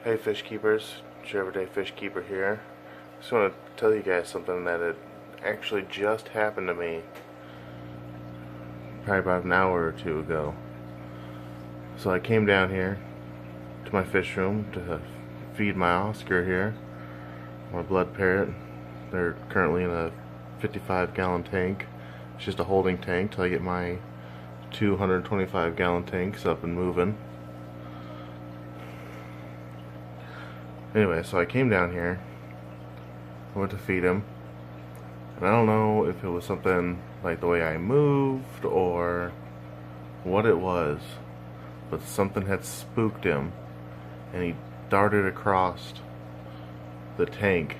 Hey fish keepers, it's your everyday fish keeper here. Just want to tell you guys something that it actually just happened to me probably about an hour or two ago. So I came down here to my fish room to feed my Oscar here, my blood parrot. They're currently in a 55-gallon tank. It's just a holding tank till I get my 225-gallon tanks up and moving. Anyway, so I came down here, I went to feed him, and I don't know if it was something like the way I moved or what it was, but something had spooked him, and he darted across the tank.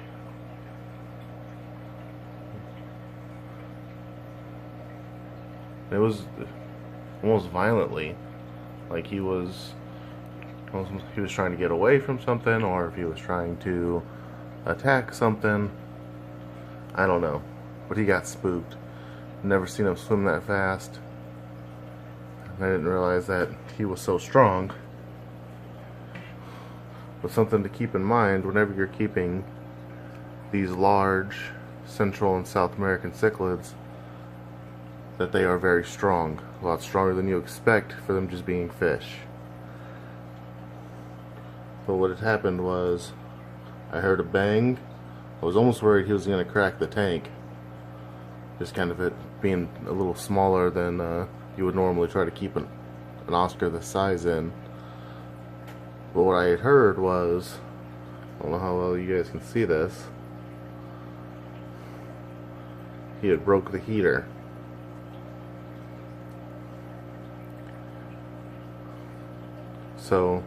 It was almost violently, like he was trying to get away from something, or if he was trying to attack something. I don't know, but he got spooked. Never seen him swim that fast. I didn't realize that he was so strong. But something to keep in mind whenever you're keeping these large Central and South American cichlids, that they are very strong, a lot stronger than you expect for them just being fish. But what had happened was, I heard a bang. I was almost worried he was going to crack the tank. Just kind of it being a little smaller than you would normally try to keep an Oscar this size in. But what I had heard was, I don't know how well you guys can see this, he had broke the heater. So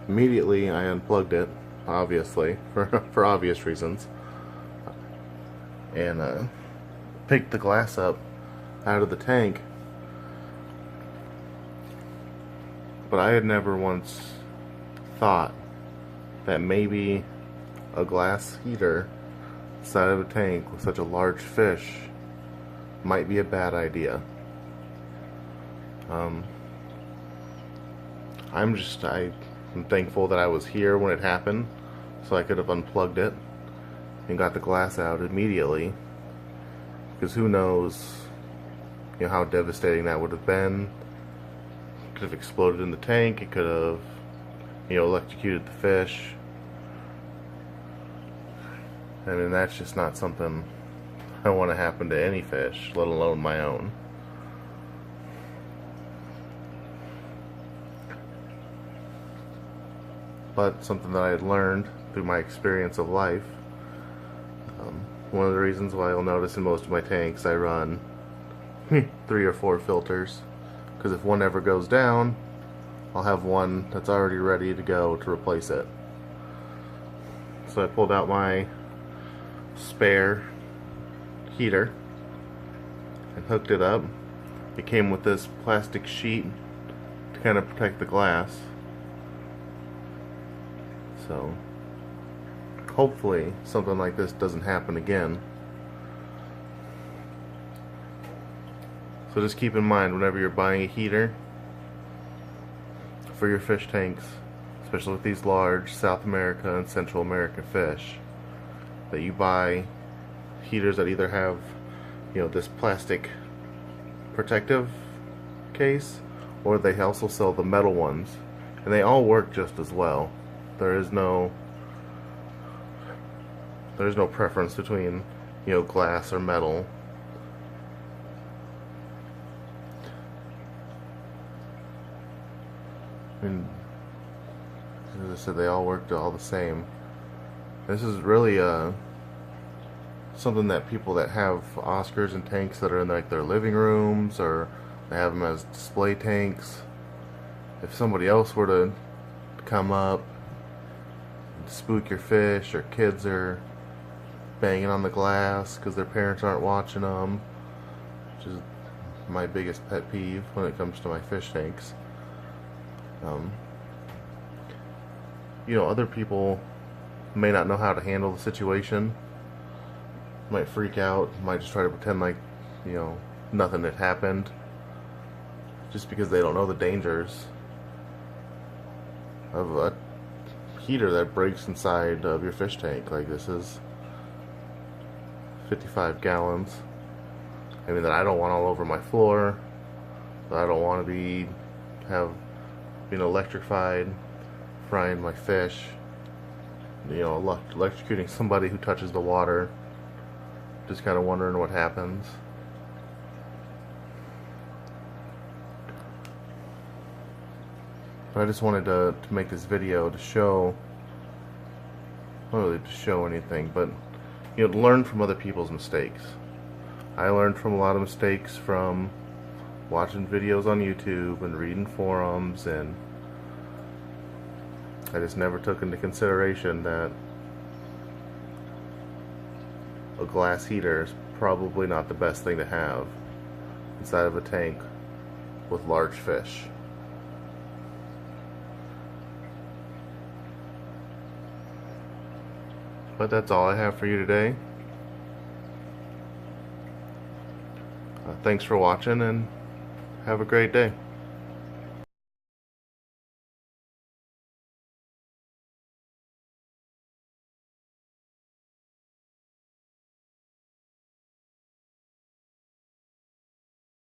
immediately I unplugged it, obviously, for obvious reasons, and picked the glass up out of the tank. But I had never once thought that maybe a glass heater inside of a tank with such a large fish might be a bad idea. I'm thankful that I was here when it happened, so I could have unplugged it and got the glass out immediately, because who knows, how devastating that would have been. It could have exploded in the tank, it could have, electrocuted the fish. I mean, that's just not something I want to happen to any fish, let alone my own. But something that I had learned through my experience of life. One of the reasons why you'll notice in most of my tanks I run 3 or 4 filters, because if one ever goes down, I'll have one that's already ready to go to replace it. So I pulled out my spare heater and hooked it up. It came with this plastic sheet to kind of protect the glass. So hopefully something like this doesn't happen again. So just keep in mind, whenever you're buying a heater for your fish tanks, especially with these large South America and Central American fish, that you buy heaters that either have, this plastic protective case, or they also sell the metal ones, and they all work just as well. There's no preference between, glass or metal. I mean, as I said, they all work all the same. This is really something that people that have Oscars and tanks that are in their living rooms, or they have them as display tanks, if somebody else were to come up, spook your fish, or kids are banging on the glass because their parents aren't watching them, which is my biggest pet peeve when it comes to my fish tanks. Other people may not know how to handle the situation, might freak out, might just try to pretend like, nothing had happened, just because they don't know the dangers of a heater that breaks inside of your fish tank. Like, this is 55 gallons. I mean, that I don't want all over my floor. That I don't want to being electrified, frying my fish, you know, electrocuting somebody who touches the water. Just kind of wondering what happens. But I just wanted to make this video to show, not really to show anything, but, you know, to learn from other people's mistakes. I learned from a lot of mistakes from watching videos on YouTube and reading forums, and I just never took into consideration that a glass heater is probably not the best thing to have inside of a tank with large fish. But that's all I have for you today. Thanks for watching, and have a great day.